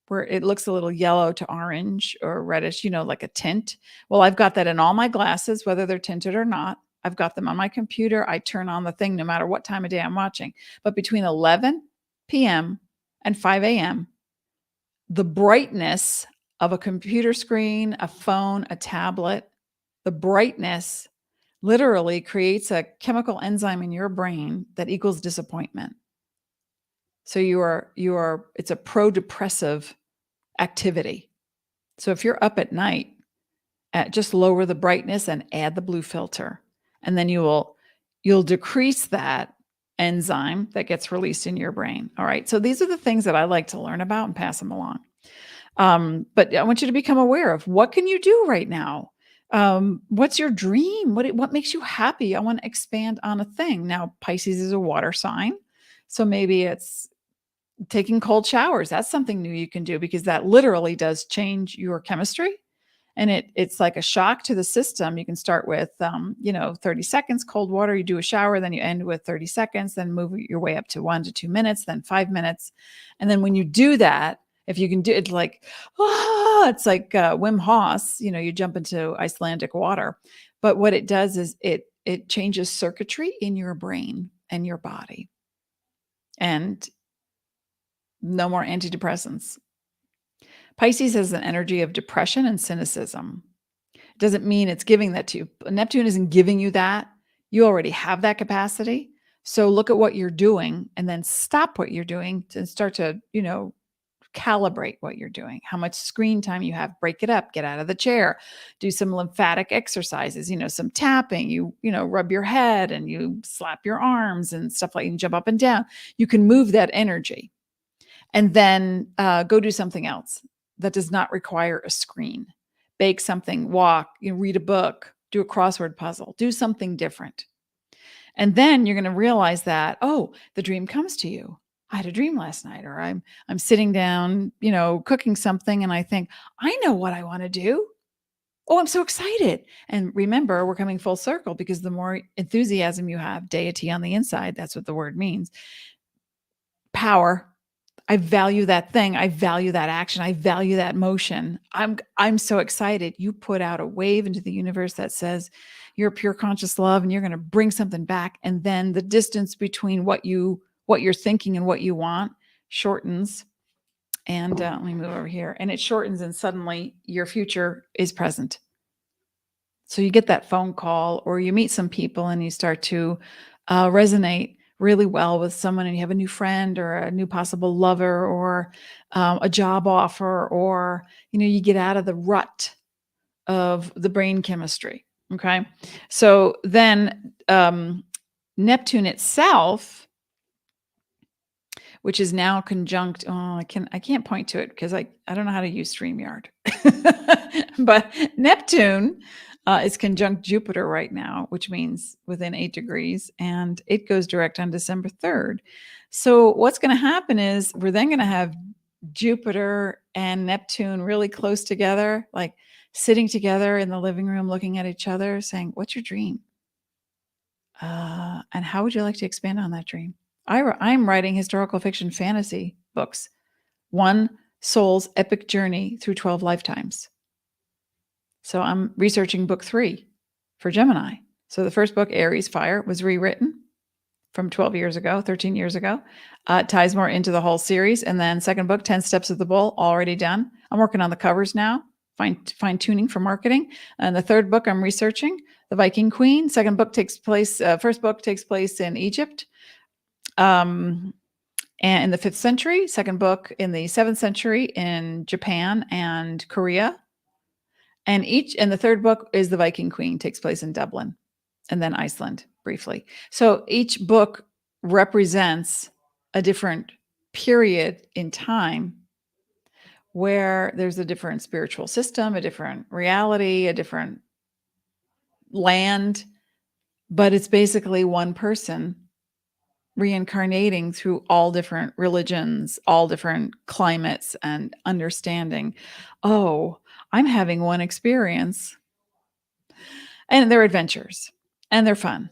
where it looks a little yellow to orange or reddish, like a tint. Well, I've got that in all my glasses, whether they're tinted or not. I've got them on my computer. I turn on the thing no matter what time of day I'm watching. But between 11 p.m. and 5 a.m., the brightness of a computer screen, a phone, a tablet, the brightness literally creates a chemical enzyme in your brain that equals disappointment. So it's a pro-depressive activity. So if you're up at night, just lower the brightness and add the blue filter. And then you'll decrease that enzyme that gets released in your brain. All right. So these are the things that I like to learn about and pass them along. But I want you to become aware of what can you do right now? What's your dream? What makes you happy? I want to expand on a thing. Now, Pisces is a water sign. So maybe it's taking cold showers. That's something new you can do because that literally does change your chemistry And it's like a shock to the system. You can start with, 30 seconds, cold water, you do a shower, then you end with 30 seconds, then move your way up to 1 to 2 minutes, then 5 minutes. And then when you do that, if you can do it, it's like Wim Hof, you jump into Icelandic water. But what it does is it changes circuitry in your brain and your body. And no more antidepressants. Pisces has an energy of depression and cynicism. It doesn't mean it's giving that to you. Neptune isn't giving you that. You already have that capacity. So look at what you're doing and then stop what you're doing and start to, calibrate what you're doing, how much screen time you have, break it up, get out of the chair, do some lymphatic exercises, some tapping, you rub your head and you slap your arms and stuff like, you can jump up and down. You can move that energy and then go do something else that does not require a screen. Bake something, walk, read a book, do a crossword puzzle, do something different. And then you're going to realize that, the dream comes to you. I had a dream last night, or I'm sitting down, cooking something, and I think, I know what I want to do. Oh, I'm so excited. And remember, we're coming full circle because the more enthusiasm you have, deity on the inside, that's what the word means. Power. I value that thing. I value that action. I value that motion. I'm so excited. You put out a wave into the universe that says you're pure conscious love and you're going to bring something back. And then the distance between what you're thinking and what you want shortens. And let me move over here. And it shortens and suddenly your future is present. So you get that phone call or you meet some people and you start to resonate really well with someone, and you have a new friend or a new possible lover or a job offer, or, you get out of the rut of the brain chemistry. Okay. So then Neptune itself, which is now conjunct. I can't point to it because I don't know how to use StreamYard, but Neptune is conjunct Jupiter right now, which means within 8 degrees, and it goes direct on December 3rd. So what's going to happen is we're then going to have Jupiter and Neptune really close together, like sitting together in the living room, looking at each other, saying, "What's your dream? And how would you like to expand on that dream?" I'm writing historical fiction fantasy books. One soul's epic journey through 12 lifetimes. So I'm researching book 3 for Gemini. So the first book, Aries Fire, was rewritten from 13 years ago. It ties more into the whole series. And then second book, 10 Steps of the Bull, already done. I'm working on the covers now, fine tuning for marketing. And the third book I'm researching, The Viking Queen. First book takes place in Egypt. And in the 5th century, second book in the 7th century in Japan and Korea. And the third book is The Viking Queen, takes place in Dublin and then Iceland briefly. So each book represents a different period in time where there's a different spiritual system, a different reality, a different land, but it's basically one person reincarnating through all different religions, all different climates, and understanding, I'm having one experience. And they're adventures and they're fun.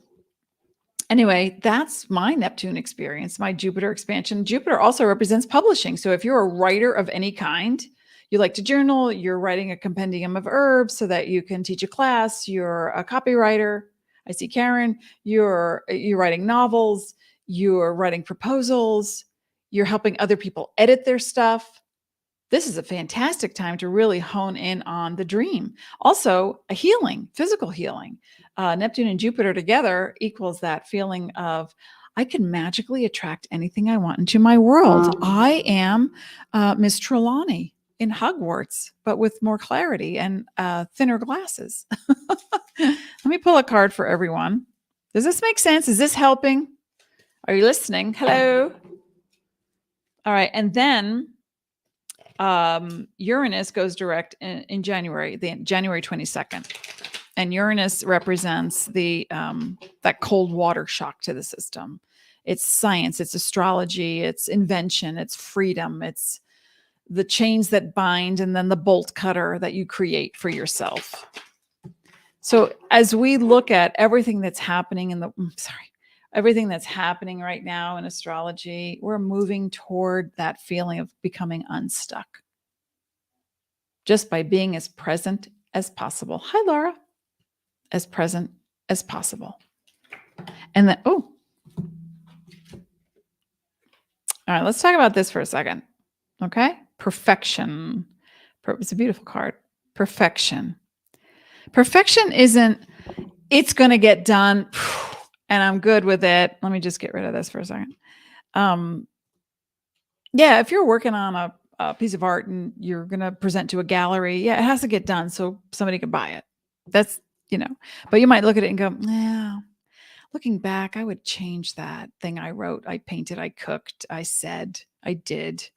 Anyway, that's my Neptune experience, my Jupiter expansion. Jupiter also represents publishing. So if you're a writer of any kind, you like to journal, you're writing a compendium of herbs so that you can teach a class, you're a copywriter. I see Karen, you're writing novels, you're writing proposals, you're helping other people edit their stuff. This is a fantastic time to really hone in on the dream. Also, a healing, physical healing. Neptune and Jupiter together equals that feeling of, I can magically attract anything I want into my world. I am Miss Trelawney in Hogwarts, but with more clarity and thinner glasses. Let me pull a card for everyone. Does this make sense? Is this helping? Are you listening? Hello? All right. And then Uranus goes direct in January, January 22nd. And Uranus represents that cold water shock to the system. It's science, it's astrology, it's invention, it's freedom, it's the chains that bind, and then the bolt cutter that you create for yourself. So as we look at everything that's happening everything that's happening right now in astrology, we're moving toward that feeling of becoming unstuck just by being as present as possible. Hi, Laura. As present as possible. And then, all right, let's talk about this for a second. Okay. Perfection. It's a beautiful card. Perfection. Perfection isn't, it's going to get done and I'm good with it. Let me just get rid of this for a second. Yeah, if you're working on a piece of art and you're going to present to a gallery, yeah, it has to get done so somebody can buy it. That's, but you might look at it and go, yeah, looking back, I would change that thing I wrote, I painted, I cooked, I said, I did,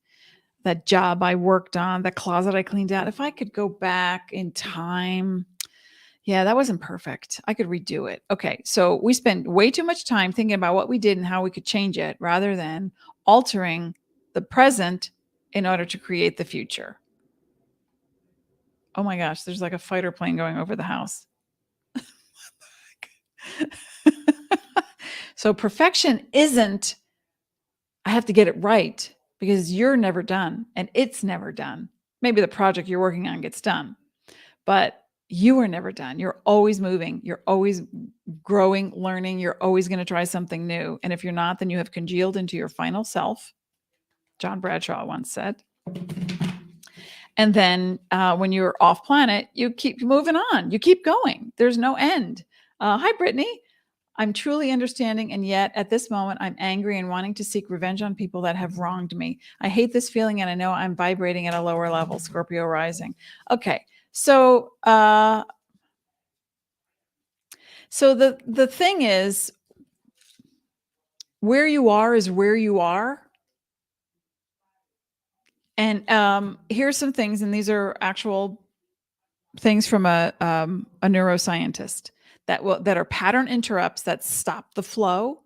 that job I worked on, the closet I cleaned out. If I could go back in time, yeah, that wasn't perfect. I could redo it. Okay, so we spend way too much time thinking about what we did and how we could change it rather than altering the present in order to create the future. Oh my gosh, there's like a fighter plane going over the house. So perfection isn't, I have to get it right, because you're never done and it's never done. Maybe the project you're working on gets done, but you are never done. You're always moving. You're always growing, learning. You're always going to try something new. And if you're not, then you have congealed into your final self. John Bradshaw once said. And then when you're off planet, you keep moving on. You keep going. There's no end. Hi, Brittany. I'm truly understanding, and yet at this moment, I'm angry and wanting to seek revenge on people that have wronged me. I hate this feeling, and I know I'm vibrating at a lower level. Scorpio rising. Okay, so the thing is, where you are is where you are. And here's some things, and these are actual things from a neuroscientist that are pattern interrupts that stop the flow,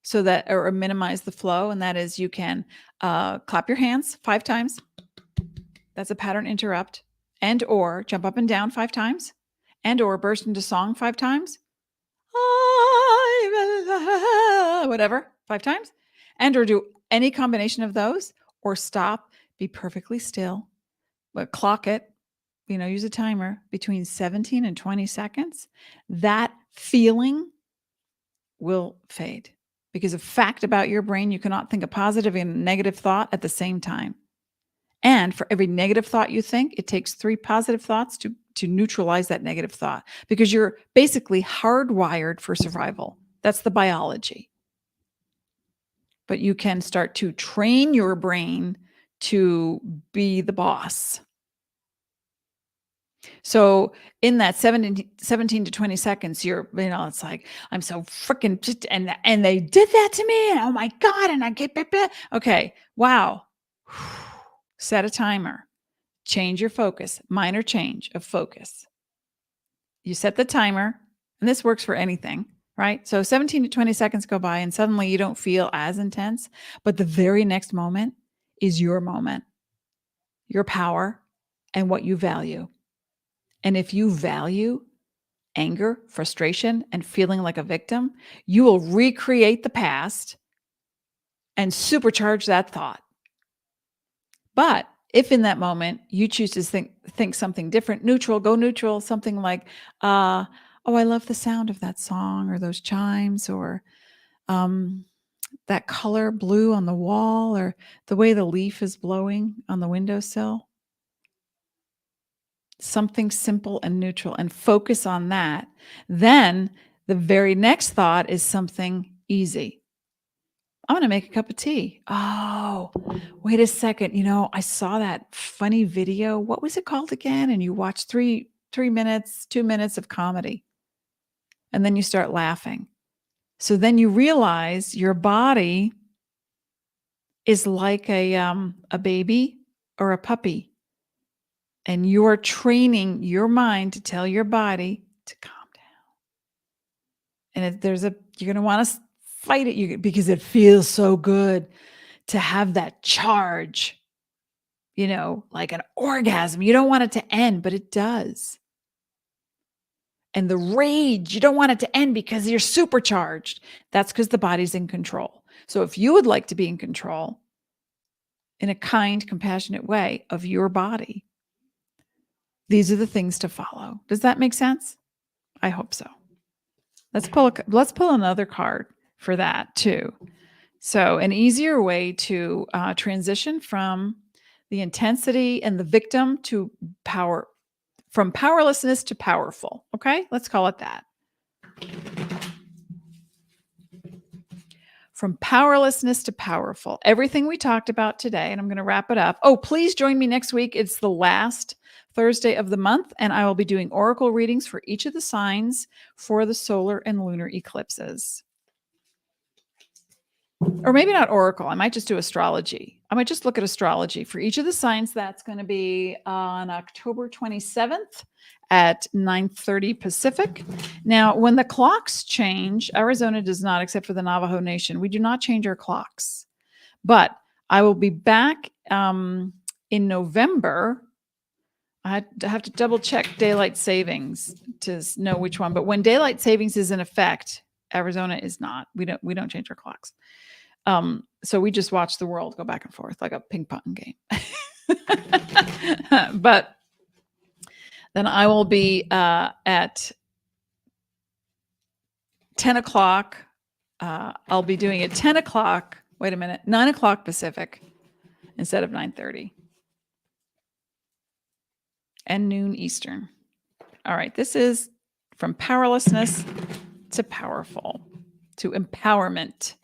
so that, or minimize the flow. And that is, you can clap your hands 5 times. That's a pattern interrupt. And or jump up and down 5 times. And or burst into song 5 times. Whatever, 5 times. And or do any combination of those, or stop, be perfectly still, but clock it, use a timer between 17 and 20 seconds. That feeling will fade. Because a fact about your brain, you cannot think a positive and negative thought at the same time. And for every negative thought you think, it takes 3 positive thoughts to neutralize that negative thought, because you're basically hardwired for survival. That's the biology. But you can start to train your brain to be the boss. So in that 17 to 20 seconds, it's like, I'm so freaking, and they did that to me. And oh my God. And I get, okay. Wow. Set a timer, change your focus, minor change of focus. You set the timer, and this works for anything, right? So 17 to 20 seconds go by and suddenly you don't feel as intense, but the very next moment is your moment, your power, and what you value. And if you value anger, frustration, and feeling like a victim, you will recreate the past and supercharge that thought. But if in that moment you choose to think something different, neutral, go neutral, something like, oh, I love the sound of that song, or those chimes, or that color blue on the wall, or the way the leaf is blowing on the windowsill. Something simple and neutral, and focus on that. Then the very next thought is something easy. I'm going to make a cup of tea. Oh, wait a second. I saw that funny video. What was it called again? And you watch 2 minutes of comedy, and then you start laughing. So then you realize your body is like a baby or a puppy. And you're training your mind to tell your body to calm down. And you're going to want to fight it because it feels so good to have that charge. like an orgasm. You don't want it to end, but it does. And the rage, you don't want it to end because you're supercharged. That's because the body's in control. So if you would like to be in control in a kind, compassionate way of your body, these are the things to follow. Does that make sense? I hope so. Let's pull another card for that too. So an easier way to transition from the intensity and the victim to power, from powerlessness to powerful. Okay, let's call it that. From powerlessness to powerful. Everything we talked about today, and I'm going to wrap it up. Oh, please join me next week. It's the last Thursday of the month, and I will be doing oracle readings for each of the signs for the solar and lunar eclipses. Or maybe not oracle. I might just do astrology. I might just look at astrology for each of the signs. That's going to be on October 27th at 9:30 Pacific. Now, when the clocks change, Arizona does not, except for the Navajo Nation. We do not change our clocks. But I will be back in November. I have to double check daylight savings to know which one. But when daylight savings is in effect, Arizona is not. We don't change our clocks. So we just watch the world go back and forth like a ping pong game. But then I will be at 10 o'clock. I'll be doing it 10 o'clock. Wait a minute, 9 o'clock Pacific instead of 9:30. And noon Eastern. All right, this is from powerlessness to powerful, to empowerment.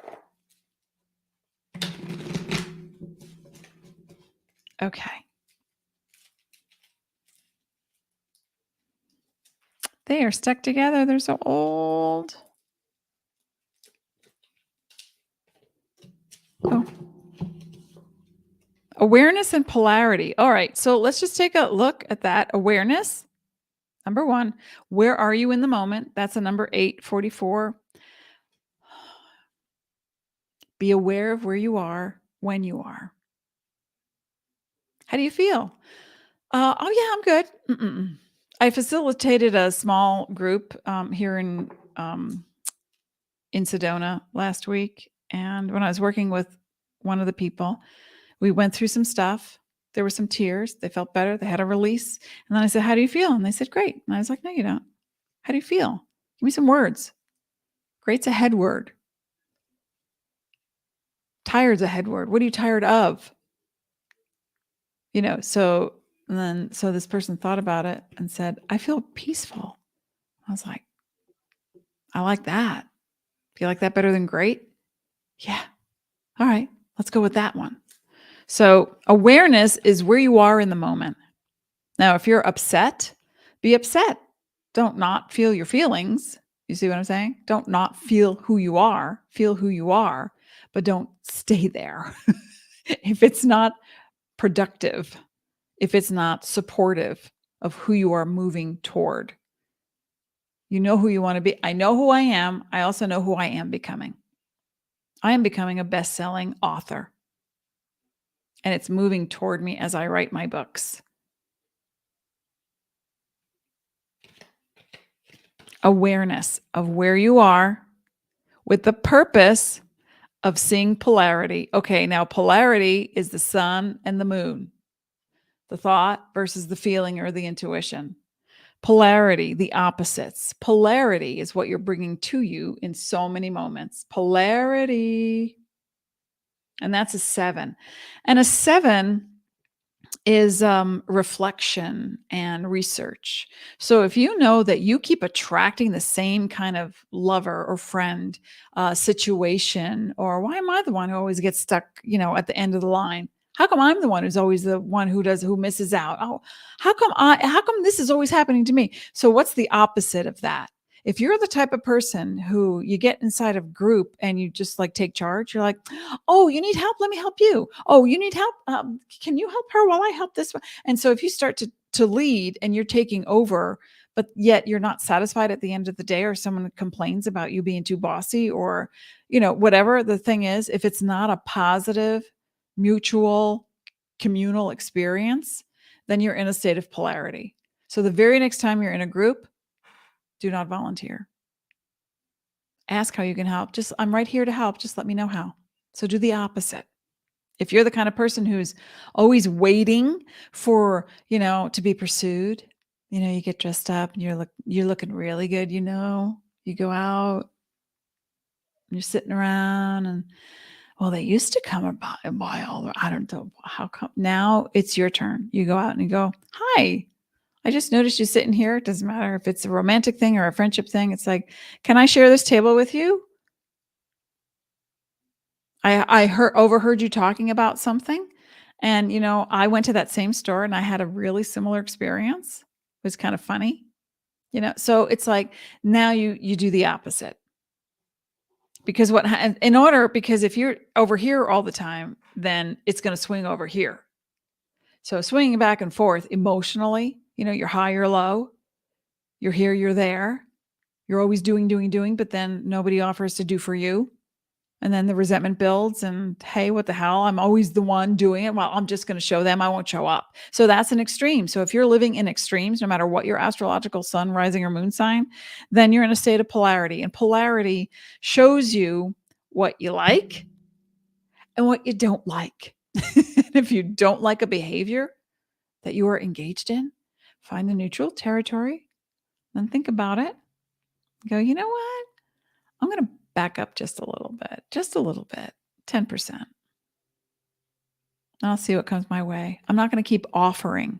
Okay. They are stuck together. They're so old. Oh. Awareness and polarity. All right. So let's just take a look at that. Awareness. Number one, where are you in the moment? That's a number 844. Be aware of where you are when you are. How do you feel? Oh, yeah, I'm good. I facilitated a small group here in Sedona last week. And when I was working with one of the people, we went through some stuff. There were some tears. They felt better. They had a release. And then I said, how do you feel? And they said, great. And I was like, no, you don't. How do you feel? Give me some words. Great's a head word. Tired's a head word. What are you tired of? So this person thought about it and said, I feel peaceful. I was like, I like that. Do you like that better than great? Yeah. All right. Let's go with that one. So awareness is where you are in the moment. Now, if you're upset, be upset. Don't not feel your feelings. You see what I'm saying? Don't not feel who you are. Feel who you are, but don't stay there. If it's not productive, if it's not supportive of who you are moving toward. You know who you want to be. I know who I am. I also know who I am becoming. I am becoming a best-selling author. And it's moving toward me as I write my books. Awareness of where you are with the purpose of seeing polarity. Okay, now polarity is the sun and the moon. The thought versus the feeling or the intuition. Polarity, the opposites. Polarity is what you're bringing to you in so many moments. Polarity. And that's a 7. And a 7 is reflection and research. So if you know that you keep attracting the same kind of lover or friend, situation, or why am I the one who always gets stuck, at the end of the line? How come I'm the one who's always the one who misses out? Oh, how come this is always happening to me? So what's the opposite of that? If you're the type of person who you get inside of group and you just like take charge, you're like, oh, you need help? Let me help you. Oh, you need help? Can you help her while I help this one? And so if you start to lead and you're taking over, but yet you're not satisfied at the end of the day, or someone complains about you being too bossy, or, whatever the thing is, if it's not a positive, mutual communal experience, then you're in a state of polarity. So the very next time you're in a group, do not volunteer. Ask how you can help. Just, I'm right here to help. Just let me know how. So do the opposite. If you're the kind of person who's always waiting for, to be pursued, you get dressed up and you're looking really good, you go out, you're sitting around and, well, they used to come by all, I don't know how come. Now it's your turn. You go out and you go, hi, I just noticed you sitting here. It doesn't matter if it's a romantic thing or a friendship thing. It's like, can I share this table with you? I overheard you talking about something. And, I went to that same store and I had a really similar experience. It was kind of funny, so it's like, now you do the opposite. Because because if you're over here all the time, then it's going to swing over here. So swinging back and forth emotionally, you're high or low, you're here, you're there, you're always doing, but then nobody offers to do for you. And then the resentment builds and, hey, what the hell? I'm always the one doing it. Well, I'm just going to show them. I won't show up. So that's an extreme. So if you're living in extremes, no matter what your astrological sun, rising, or moon sign, then you're in a state of polarity. And polarity shows you what you like and what you don't like. And if you don't like a behavior that you are engaged in, find the neutral territory, then think about it. Go, you know what? I'm going to back up just a little bit, 10%. I'll see what comes my way. I'm not going to keep offering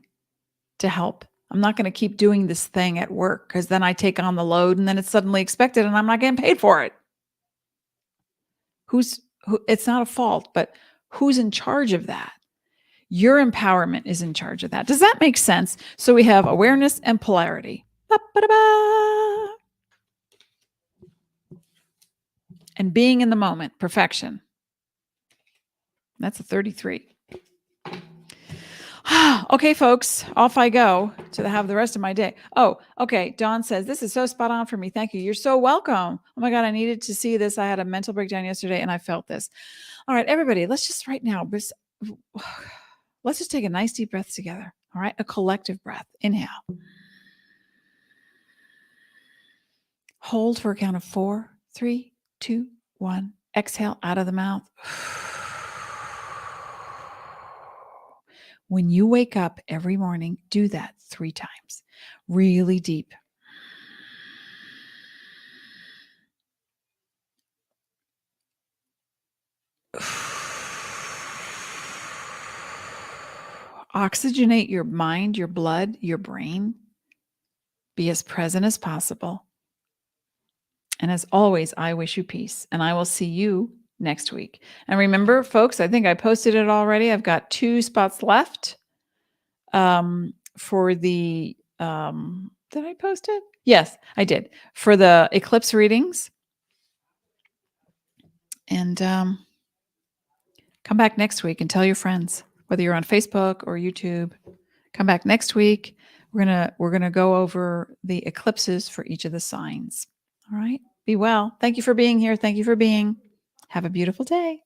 to help. I'm not going to keep doing this thing at work because then I take on the load and then it's suddenly expected and I'm not getting paid for it. It's not a fault, but who's in charge of that? Your empowerment is in charge of that. Does that make sense? So we have awareness and polarity. Ba-ba-da-ba. And being in the moment, perfection. That's a 33. Okay, folks, off I go to have the rest of my day. Oh, okay. Dawn says, this is so spot on for me. Thank you. You're so welcome. Oh my God, I needed to see this. I had a mental breakdown yesterday and I felt this. All right, everybody, let's just right now, let's just take a nice deep breath together. All right, a collective breath. Inhale. Hold for a count of 4, 3, 2, 1. Exhale out of the mouth. When you wake up every morning, do that 3 times. Really deep. Oxygenate your mind, your blood, your brain. Be as present as possible. And as always, I wish you peace. And I will see you next week. And remember, folks, I think I posted it already. I've got 2 spots left for the, did I post it? Yes, I did. For the eclipse readings. And come back next week and tell your friends, whether you're on Facebook or YouTube. Come back next week. We're gonna go over the eclipses for each of the signs. All right. Be well. Thank you for being here. Thank you for being. Have a beautiful day.